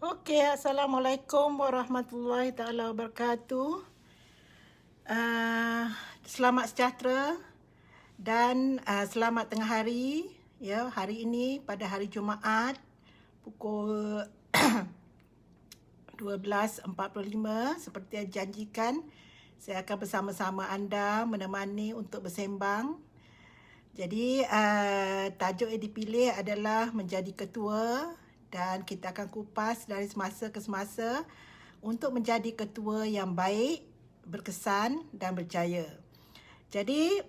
Okey, Assalamualaikum warahmatullahi taala wabarakatuh. Selamat sejahtera dan selamat tengah hari. Ya, hari ini pada hari Jumaat pukul 12.45 seperti yang dijanjikan, saya akan bersama-sama anda menemani untuk bersembang. Jadi tajuk yang dipilih adalah menjadi ketua dan kita akan kupas dari semasa ke semasa untuk menjadi ketua yang baik, berkesan dan berjaya. Jadi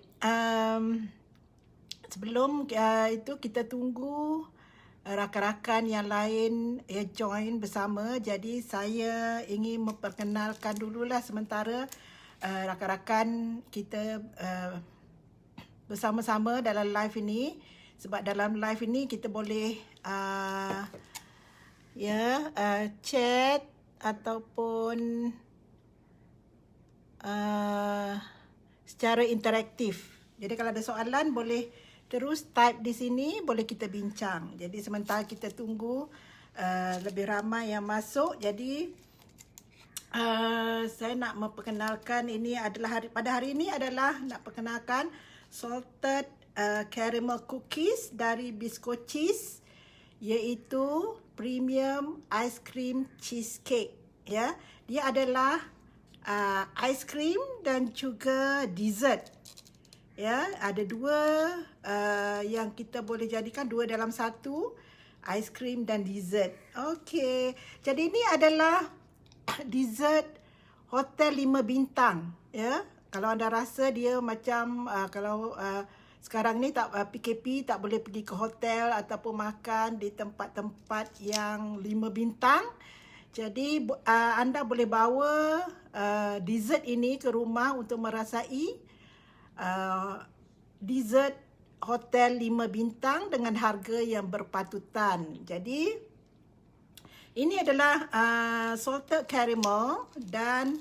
sebelum itu kita tunggu rakan-rakan yang lain join bersama. Jadi saya ingin memperkenalkan dululah sementara rakan-rakan kita bersama-sama dalam live ini, sebab dalam live ini kita boleh chat ataupun secara interaktif. Jadi kalau ada soalan boleh terus type di sini, boleh kita bincang. Jadi sementara kita tunggu lebih ramai yang masuk, jadi saya nak memperkenalkan ini adalah pada hari ini adalah nak perkenalkan salted caramel cookies dari Bisco Cheese, iaitu premium ice cream cheesecake. Ya, dia adalah ice cream dan juga dessert. Ya, ada dua yang kita boleh jadikan dua dalam satu, ice cream dan dessert. Okey, jadi ini adalah dessert hotel 5 bintang. Ya, kalau anda rasa dia macam kalau sekarang ni tak PKP tak boleh pergi ke hotel ataupun makan di tempat-tempat yang 5 bintang. Jadi anda boleh bawa dessert ini ke rumah untuk merasai dessert hotel 5 bintang dengan harga yang berpatutan. Jadi ini adalah salted caramel dan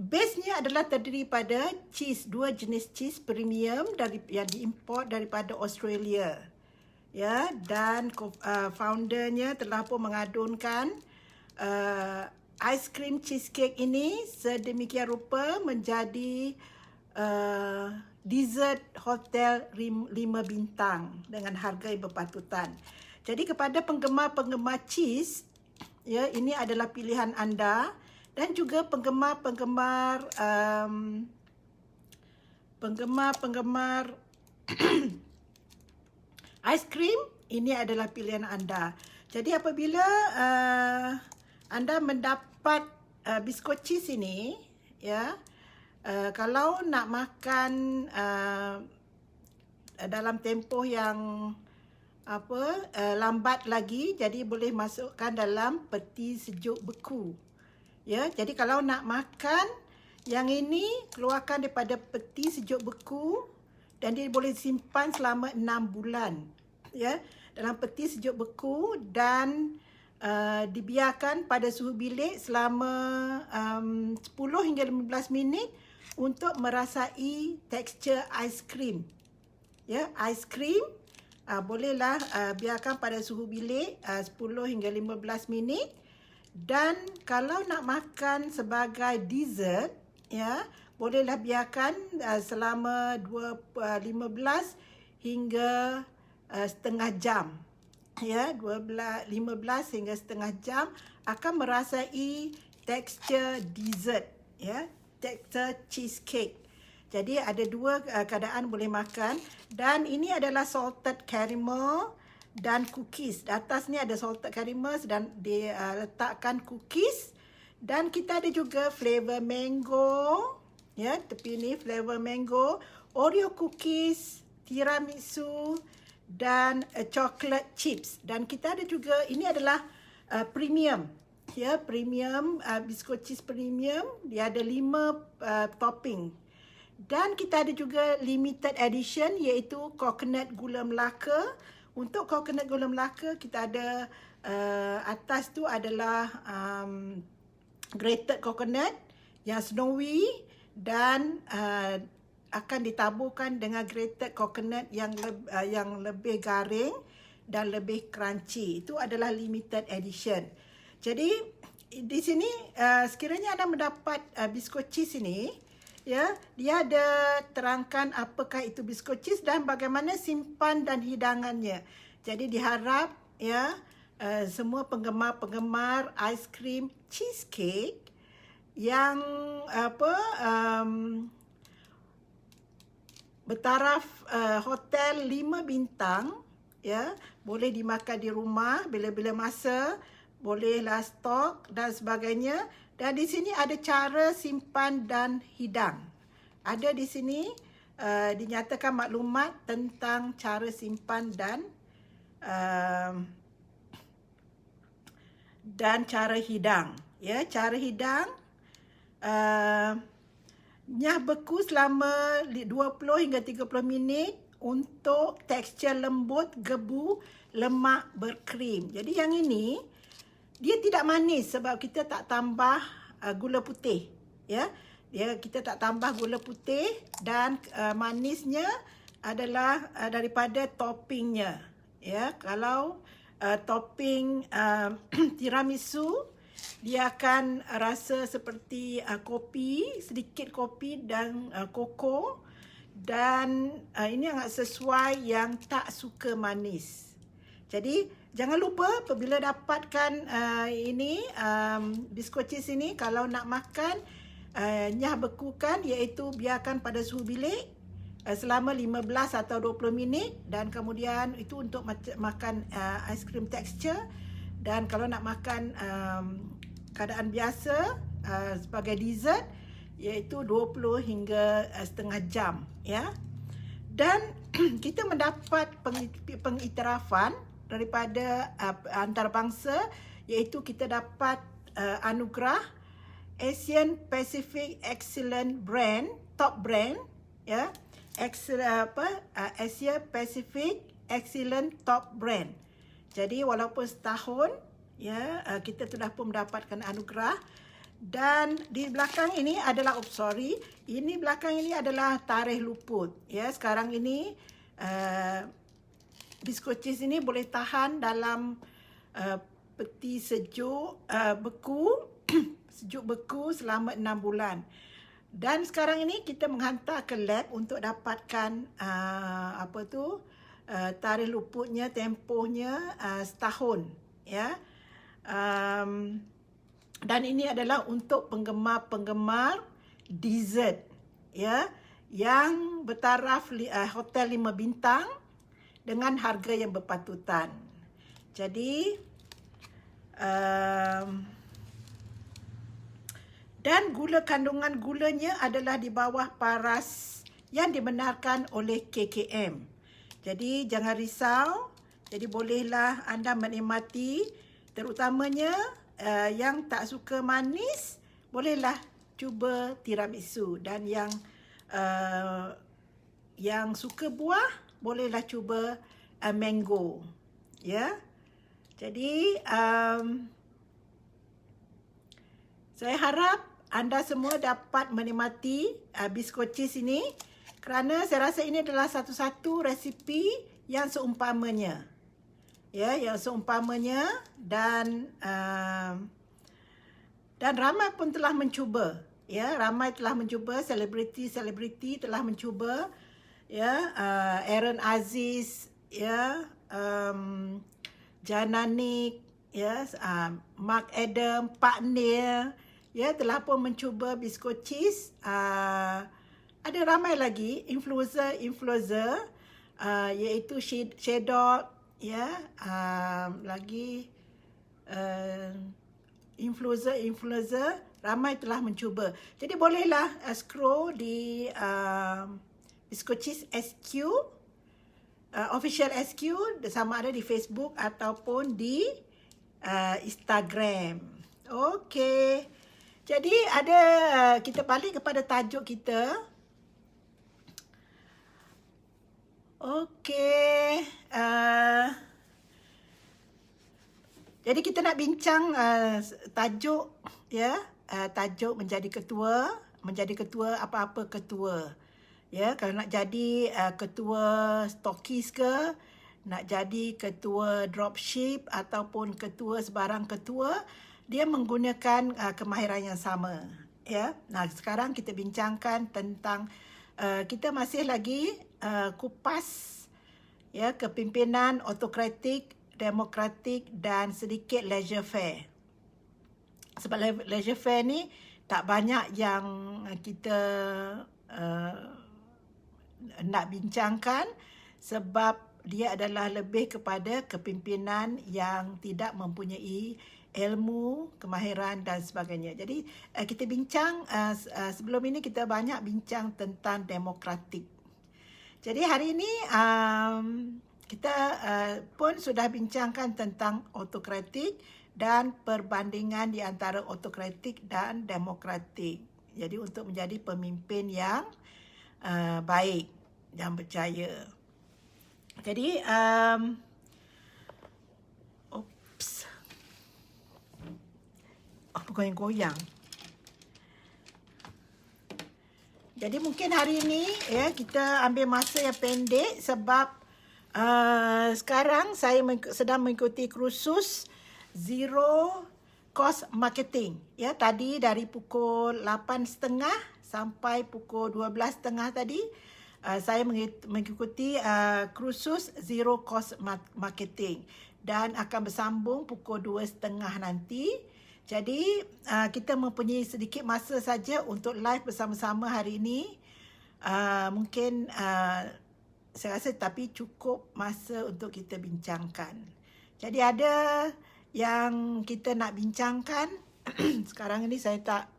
base-nya adalah terdiri pada cheese, dua jenis cheese premium yang diimport daripada Australia. Ya, dan foundernya telah pun mengadunkan ice cream cheesecake ini sedemikian rupa menjadi dessert hotel 5 bintang dengan harga yang berpatutan. Jadi kepada penggemar-penggemar cheese, ya, ini adalah pilihan anda, dan juga penggemar-penggemar ice cream, ini adalah pilihan anda. Jadi apabila anda mendapat Bisco Cheese ini, ya, kalau nak makan dalam tempoh yang lambat lagi, jadi boleh masukkan dalam peti sejuk beku. Ya, jadi kalau nak makan yang ini, keluarkan daripada peti sejuk beku dan dia boleh simpan selama 6 bulan. Ya, dalam peti sejuk beku dan dibiarkan pada suhu bilik selama 10 hingga 15 minit untuk merasai tekstur ais krim. Ya, ais krim bolehlah biarkan pada suhu bilik 10 hingga 15 minit. Dan kalau nak makan sebagai dessert, ya, bolehlah biarkan selama 15 hingga setengah jam. Ya, 15 hingga setengah jam akan merasai tekstur dessert, ya, tekstur cheesecake. Jadi ada dua keadaan boleh makan, dan ini adalah salted caramel dan cookies. Di atas ni ada salted caramel dan diletakkan cookies, dan kita ada juga flavor mango, ya, tepi ni flavor mango, Oreo cookies, tiramisu dan chocolate chips. Dan kita ada juga, ini adalah premium, ya, premium Bisco Cheese premium. Dia ada 5 topping. Dan kita ada juga limited edition, iaitu coconut gula Melaka. Untuk coconut gula Melaka, kita ada atas tu adalah grated coconut yang snowy, dan akan ditaburkan dengan grated coconut yang lebih garing, dan lebih crunchy. Itu adalah limited edition. Jadi di sini sekiranya anda mendapat biskut cheese ini, ya, dia ada terangkan apakah itu biskut cheese dan bagaimana simpan dan hidangannya. Jadi diharap ya semua penggemar-penggemar aiskrim cheesecake yang bertaraf hotel 5 bintang, ya, boleh dimakan di rumah bila-bila masa, bolehlah stok dan sebagainya. Dan di sini ada cara simpan dan hidang. Ada di sini dinyatakan maklumat tentang cara simpan dan cara hidang. Ya, cara hidang nyah beku selama 20 hingga 30 minit untuk tekstur lembut, gebu, lemak berkrim. Jadi yang ini dia tidak manis sebab kita tak tambah gula putih, ya. Kita tak tambah gula putih dan manisnya adalah daripada toppingnya, ya. Kalau topping tiramisu, dia akan rasa seperti kopi, sedikit kopi dan koko. Dan ini sangat sesuai yang tak suka manis. Jadi jangan lupa apabila dapatkan biskut cheese ini, kalau nak makan, nyah bekukan, iaitu biarkan pada suhu bilik selama 15 atau 20 minit. Dan kemudian itu untuk makan aiskrim tekstur. Dan kalau nak makan keadaan biasa sebagai dessert, iaitu 20 hingga setengah jam, ya. Dan kita mendapat pengiktirafan daripada antarabangsa, iaitu kita dapat anugerah Asian Pacific Excellent Brand, top brand, ya. Asia Pacific Excellent Top Brand. Jadi walaupun setahun, ya, kita sudah pun mendapatkan anugerah. Dan di belakang ini adalah belakang ini adalah tarikh luput, ya. Sekarang ini biskut cheese ini boleh tahan dalam peti sejuk sejuk beku selama 6 bulan. Dan sekarang ini kita menghantar ke lab untuk dapatkan tarikh luputnya, tempohnya setahun, ya. Dan ini adalah untuk penggemar-penggemar dessert, ya, yang bertaraf hotel 5 bintang dengan harga yang berpatutan. Jadi dan kandungan gulanya adalah di bawah paras yang dibenarkan oleh KKM. Jadi jangan risau. Jadi bolehlah anda menikmati, terutamanya yang tak suka manis, bolehlah cuba tiramisu. Dan yang suka buah, bolehlah cuba mango, ya. Jadi saya harap anda semua dapat menikmati biskut cheese ini, kerana saya rasa ini adalah satu-satu resipi yang seumpamanya, ya, yang seumpamanya. Dan ramai pun telah mencuba, ya, ramai telah mencuba, selebriti telah mencuba, ya. Aaron Aziz, ya, Jananik, ya, Mark Adam, Pak Neil, ya, telah pun mencuba biskut cheese. Ada ramai lagi influencer, iaitu Shadot, ya, lagi influencer ramai telah mencuba. Jadi bolehlah scroll di biskut cheese SQ, official SQ, sama ada di Facebook ataupun di Instagram. Okey. Jadi kita balik kepada tajuk kita. Okey. Jadi kita nak bincang tajuk, ya, tajuk menjadi ketua apa-apa ketua. Ya, kalau nak jadi ketua stokis ke, nak jadi ketua dropship ataupun ketua sebarang ketua, dia menggunakan kemahiran yang sama. Ya, nah sekarang kita bincangkan tentang kita masih lagi kupas ya kepimpinan autokratik, demokratik dan sedikit laissez-faire. Sebab laissez-faire ni tak banyak yang kita nak bincangkan sebab dia adalah lebih kepada kepimpinan yang tidak mempunyai ilmu, kemahiran dan sebagainya. Jadi kita bincang sebelum ini kita banyak bincang tentang demokratik. Jadi hari ini kita pun sudah bincangkan tentang autokratik dan perbandingan di antara autokratik dan demokratik. Jadi untuk menjadi pemimpin yang baik, yang berjaya. Jadi goyang-goyang. Jadi mungkin hari ini ya kita ambil masa yang pendek sebab sekarang saya sedang mengikuti kursus Zero Cost Marketing. Ya, tadi dari pukul 8.30 sampai pukul 12.30 tadi saya mengikuti kursus Zero Cost Marketing dan akan bersambung pukul 2.30 nanti. Jadi kita mempunyai sedikit masa saja untuk live bersama-sama hari ini. Mungkin saya rasa tapi cukup masa untuk kita bincangkan. Jadi ada yang kita nak bincangkan. Sekarang ini saya tak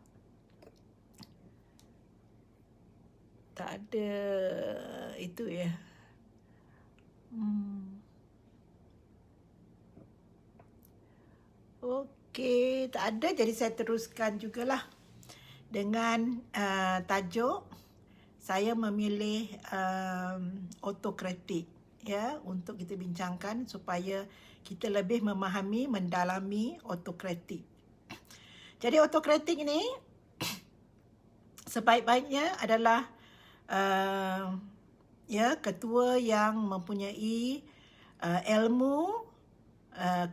ada itu ya. Okey, tak ada, jadi saya teruskan jugalah dengan tajuk saya memilih autokratik ya untuk kita bincangkan supaya kita lebih memahami, mendalami autokratik. Jadi autokratik ini sebaik-baiknya adalah ya ketua yang mempunyai ilmu,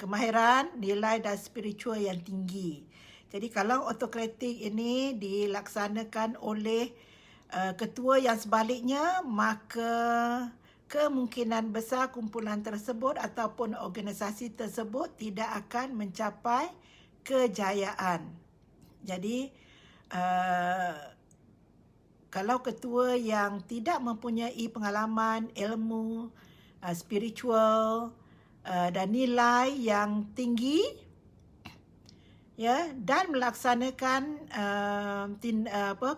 kemahiran, nilai dan spiritual yang tinggi. Jadi kalau autokratik ini dilaksanakan oleh ketua yang sebaliknya, maka kemungkinan besar kumpulan tersebut ataupun organisasi tersebut tidak akan mencapai kejayaan. Jadi kalau ketua yang tidak mempunyai pengalaman, ilmu, spiritual dan nilai yang tinggi ya dan melaksanakan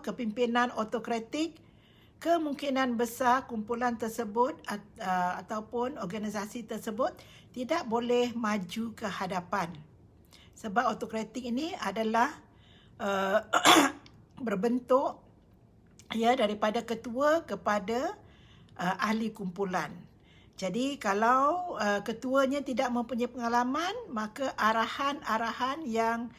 kepimpinan autokratik, kemungkinan besar kumpulan tersebut ataupun organisasi tersebut tidak boleh maju ke hadapan. Sebab autokratik ini adalah berbentuk ya daripada ketua kepada ahli kumpulan. Jadi kalau ketuanya tidak mempunyai pengalaman, maka arahan-arahan yang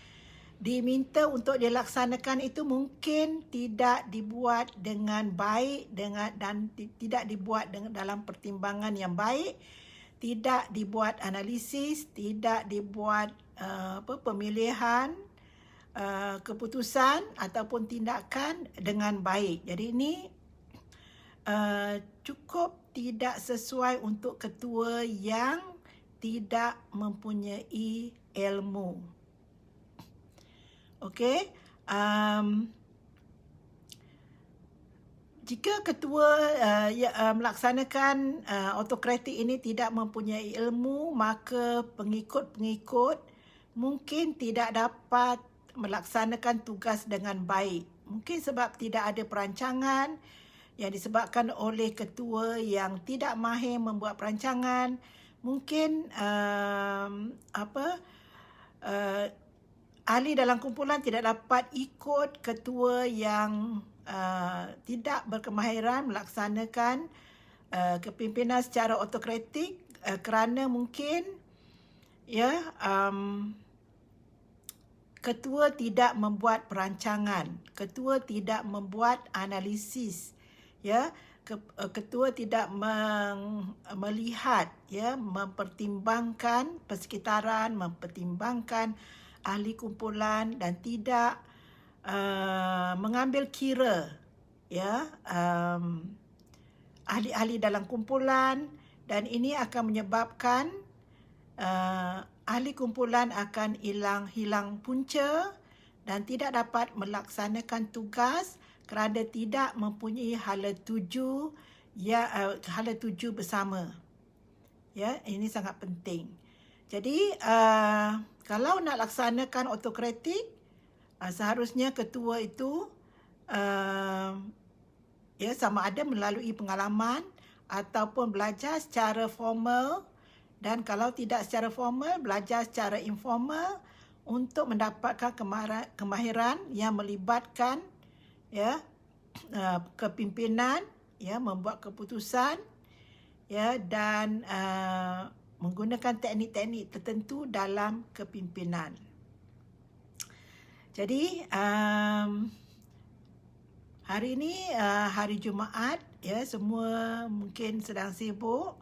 diminta untuk dilaksanakan itu mungkin tidak dibuat dengan baik dan tidak dibuat dalam pertimbangan yang baik, tidak dibuat analisis, tidak dibuat pemilihan keputusan ataupun tindakan dengan baik. Jadi ini cukup tidak sesuai untuk ketua yang tidak mempunyai ilmu. Okey. Jika ketua melaksanakan autokratik ini tidak mempunyai ilmu, maka pengikut-pengikut mungkin tidak dapat melaksanakan tugas dengan baik. Mungkin sebab tidak ada perancangan yang disebabkan oleh ketua yang tidak mahir membuat perancangan. Mungkin ahli dalam kumpulan tidak dapat ikut ketua yang tidak berkemahiran melaksanakan kepimpinan secara autokratik kerana mungkin ya ketua tidak membuat perancangan, ketua tidak membuat analisis, ya, ketua tidak melihat, ya, mempertimbangkan persekitaran, mempertimbangkan ahli kumpulan dan tidak mengambil kira, ya, ahli-ahli dalam kumpulan, dan ini akan menyebabkan ahli kumpulan akan hilang punca dan tidak dapat melaksanakan tugas kerana tidak mempunyai hala tuju bersama. Ya, ini sangat penting. Jadi kalau nak laksanakan autokratik, seharusnya ketua itu ya, sama ada melalui pengalaman ataupun belajar secara formal, dan kalau tidak secara formal, belajar secara informal untuk mendapatkan kemahiran yang melibatkan, ya, kepimpinan, ya, membuat keputusan, ya, dan menggunakan teknik-teknik tertentu dalam kepimpinan. Jadi hari ini hari Jumaat, ya, semua mungkin sedang sibuk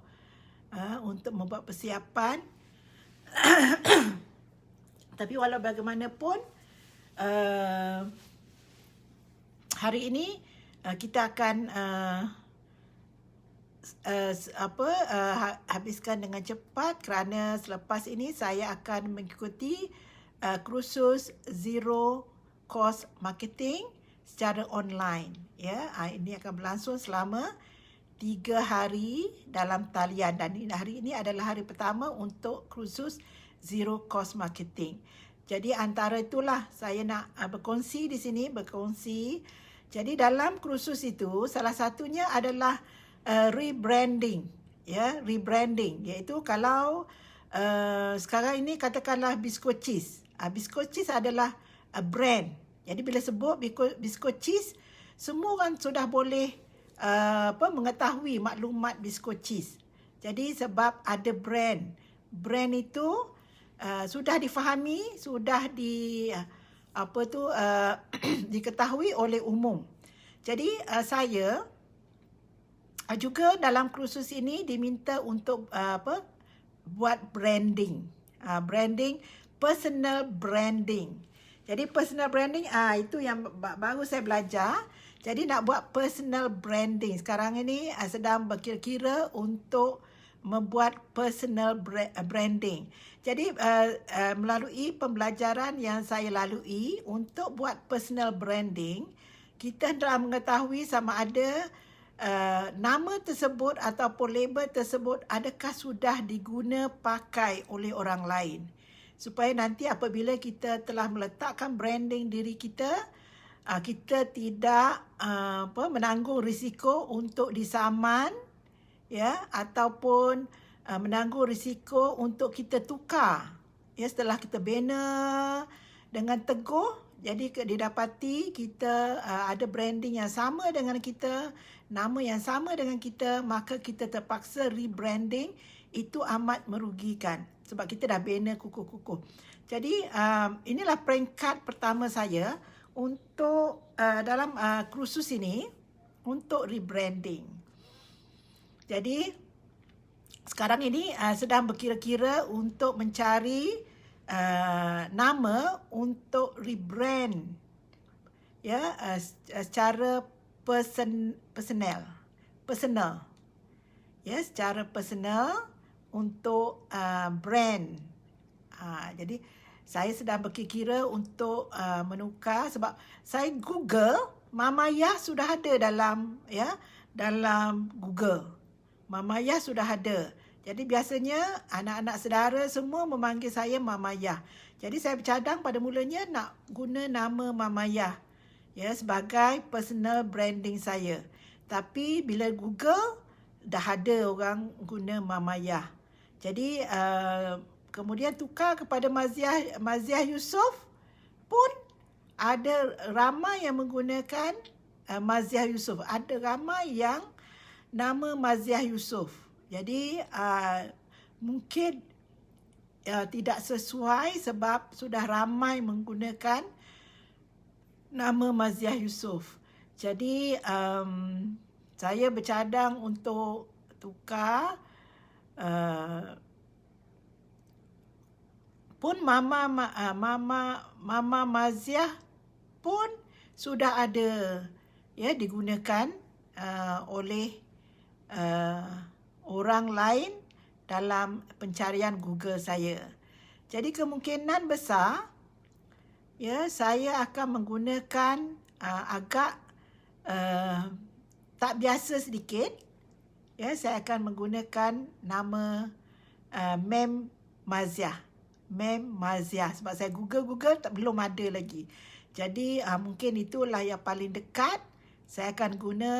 untuk membuat persiapan. Tapi walau bagaimanapun, hari ini kita akan habiskan dengan cepat kerana selepas ini saya akan mengikuti kursus Zero Cost Marketing secara online. Ya, ini akan berlangsung selama 3 hari dalam talian, dan hari ini adalah hari pertama untuk kursus Zero Cost Marketing. Jadi antara itulah saya nak berkongsi di sini, Jadi dalam kursus itu salah satunya adalah rebranding, ya, rebranding, iaitu kalau sekarang ini katakanlah Bisco Cheese. Bisco Cheese adalah brand. Jadi bila sebut Bisco Cheese, semua orang sudah boleh mengetahui maklumat Bisco Cheese. Jadi sebab ada brand itu sudah difahami, sudah diketahui oleh umum. Jadi saya juga dalam kursus ini diminta untuk buat branding, personal branding. Jadi personal branding itu yang baru saya belajar. Jadi nak buat personal branding. Sekarang ini sedang berkira-kira untuk membuat personal branding. Jadi melalui pembelajaran yang saya lalui untuk buat personal branding, kita telah mengetahui sama ada nama tersebut ataupun label tersebut adakah sudah diguna pakai oleh orang lain. Supaya nanti apabila kita telah meletakkan branding diri kita, kita tidak menanggung risiko untuk disaman, ya, ataupun menanggung risiko untuk kita tukar, ya, setelah kita bina dengan teguh. Jadi didapati kita ada branding yang sama dengan kita, nama yang sama dengan kita, maka kita terpaksa rebranding. Itu amat merugikan sebab kita dah bina kukuh-kukuh. Jadi inilah peringkat pertama saya untuk dalam kursus ini untuk rebranding. Jadi sekarang ini sedang berkira-kira untuk mencari nama untuk rebrand, ya, secara personal, ya, secara personal untuk brand. Jadi saya sedang berkira untuk menukar sebab saya Google Mama Yah sudah ada dalam Google. Mama Yah sudah ada. Jadi biasanya anak-anak saudara semua memanggil saya Mama Yah. Jadi saya bercadang pada mulanya nak guna nama Mama Yah, ya, sebagai personal branding saya. Tapi bila Google dah ada orang guna Mama Yah. Jadi kemudian tukar kepada Maziah Yusof pun ada ramai yang menggunakan Maziah Yusof. Ada ramai yang nama Maziah Yusof. Jadi mungkin tidak sesuai sebab sudah ramai menggunakan nama Maziah Yusof. Jadi saya bercadang untuk tukar pun Mama Maziah pun sudah ada ya digunakan oleh orang lain dalam pencarian Google saya. Jadi kemungkinan besar ya saya akan menggunakan agak tak biasa sedikit. Ya, saya akan menggunakan nama Mem Maziah. Mem Maziah sebab saya Google belum ada lagi. Jadi mungkin itulah yang paling dekat. Saya akan guna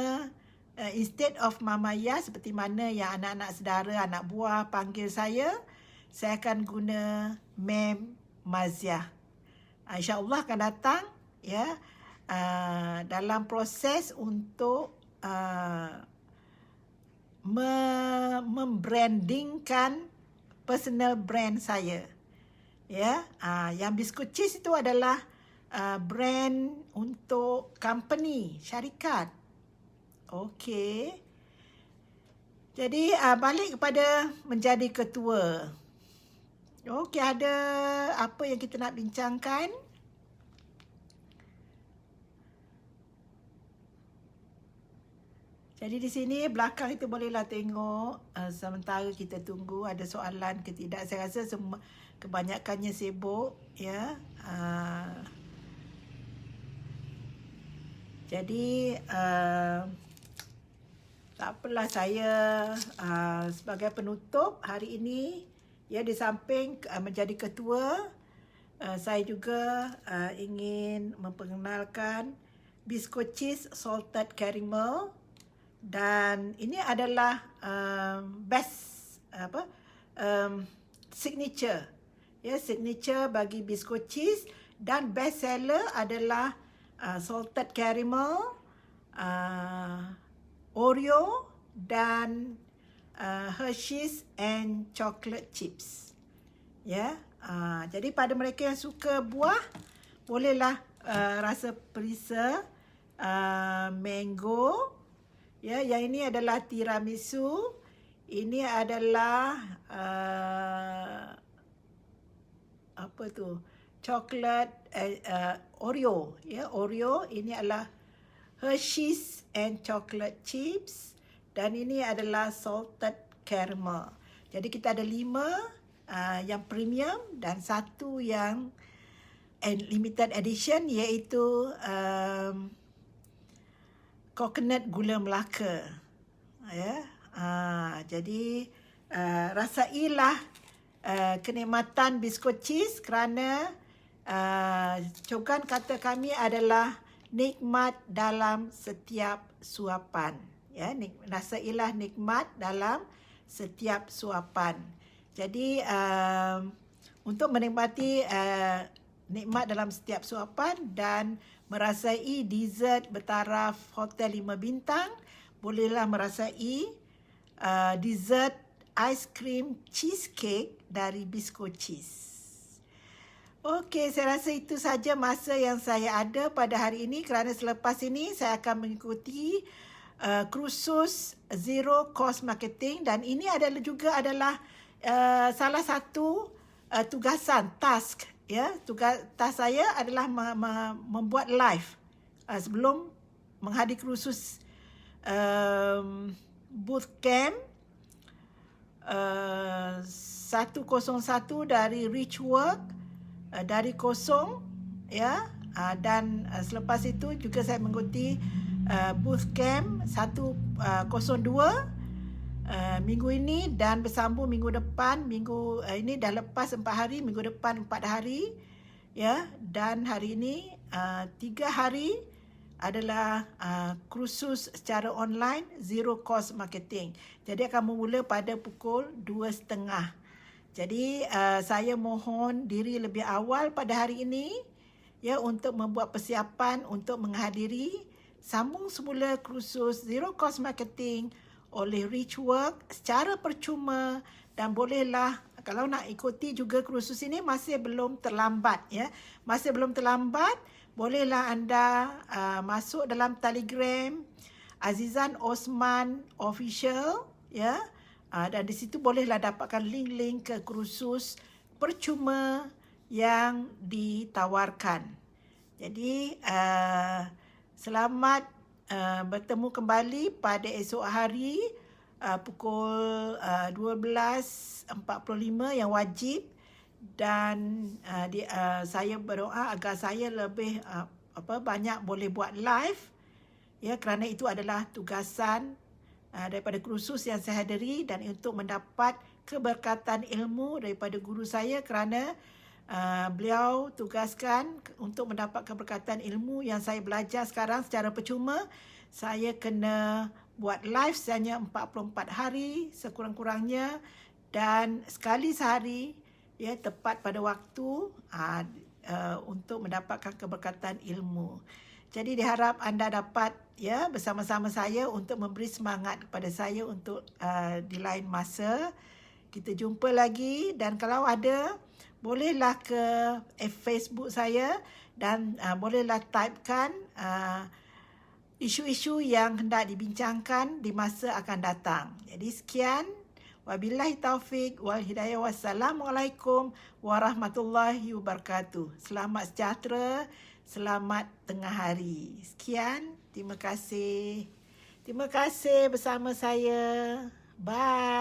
instead of Mama Ya seperti mana yang anak-anak saudara, anak buah panggil saya akan guna Mem Maziah. InsyaAllah akan datang ya dalam proses untuk membrandingkan personal brand saya. Ya, yang biskut cheese itu adalah brand untuk company, syarikat. Okey. Jadi balik kepada menjadi ketua. Okey, ada apa yang kita nak bincangkan? Jadi di sini belakang itu bolehlah tengok sementara kita tunggu ada soalan ke tidak. Saya rasa semua kebanyakannya sibuk ya. Jadi tak apalah saya sebagai penutup hari ini ya di samping menjadi ketua saya juga ingin memperkenalkan biskut cheese salted caramel. Dan ini adalah best signature ya, signature bagi biskut cheese. Dan best seller adalah salted caramel, Oreo dan Hershey's and chocolate chips ya. Jadi pada mereka yang suka buah bolehlah rasa perisa mango. Ya, yang ini adalah tiramisu. Ini adalah apa tu? Coklat Oreo, ya, Oreo. Ini adalah Hershey's and chocolate chips dan ini adalah salted caramel. Jadi kita ada 5 yang premium dan 1 yang limited edition iaitu coconut gula Melaka ya. Jadi rasailah kenikmatan biskut cheese kerana cokan kata kami adalah nikmat dalam setiap suapan ya. Rasailah nikmat dalam setiap suapan. Jadi untuk menikmati nikmat dalam setiap suapan dan merasai dessert bertaraf hotel 5 bintang, bolehlah merasai dessert ice cream cheesecake dari biskut cheese. Okey, saya rasa itu saja masa yang saya ada pada hari ini kerana selepas ini saya akan mengikuti kursus Zero Cost Marketing dan ini adalah salah satu tugasan, task. Ya, task saya adalah membuat live sebelum menghadiri kursus bootcamp 101 dari Rich Work dari kosong ya. Dan selepas itu juga saya mengikuti bootcamp 102 minggu ini dan bersambung minggu depan. Minggu ini dah lepas 4 hari, minggu depan 4 hari ya. Dan hari ini 3 hari adalah kursus secara online Zero Cost Marketing. Jadi akan bermula pada pukul 2.30. Jadi saya mohon diri lebih awal pada hari ini ya untuk membuat persiapan untuk menghadiri sambung semula kursus Zero Cost Marketing oleh Rich Work secara percuma dan bolehlah kalau nak ikuti juga kursus ini masih belum terlambat ya. Masih belum terlambat, bolehlah anda masuk dalam Telegram Azizan Osman Official, ya. Dan di situ bolehlah dapatkan link-link ke kursus percuma yang ditawarkan. Jadi selamat bertemu kembali pada esok hari pukul 12.45 yang wajib, dan saya berdoa agar saya lebih banyak boleh buat live, ya, kerana itu adalah tugasan daripada kursus yang saya hadiri, dan untuk mendapat keberkatan ilmu daripada guru saya, kerana beliau tugaskan untuk mendapat keberkatan ilmu yang saya belajar sekarang secara percuma. Saya kena buat live hanya 44 hari sekurang-kurangnya, dan sekali sehari, ya, tepat pada waktu untuk mendapatkan keberkatan ilmu. Jadi diharap anda dapat, ya, bersama-sama saya untuk memberi semangat kepada saya untuk di lain masa. Kita jumpa lagi, dan kalau ada, bolehlah ke Facebook saya, dan bolehlah typekan isu-isu yang hendak dibincangkan di masa akan datang. Jadi sekian. Wabillahi taufik wal hidayah. Wassalamualaikum warahmatullahi wabarakatuh. Selamat sejahtera, selamat tengah hari. Sekian, terima kasih. Terima kasih bersama saya. Bye.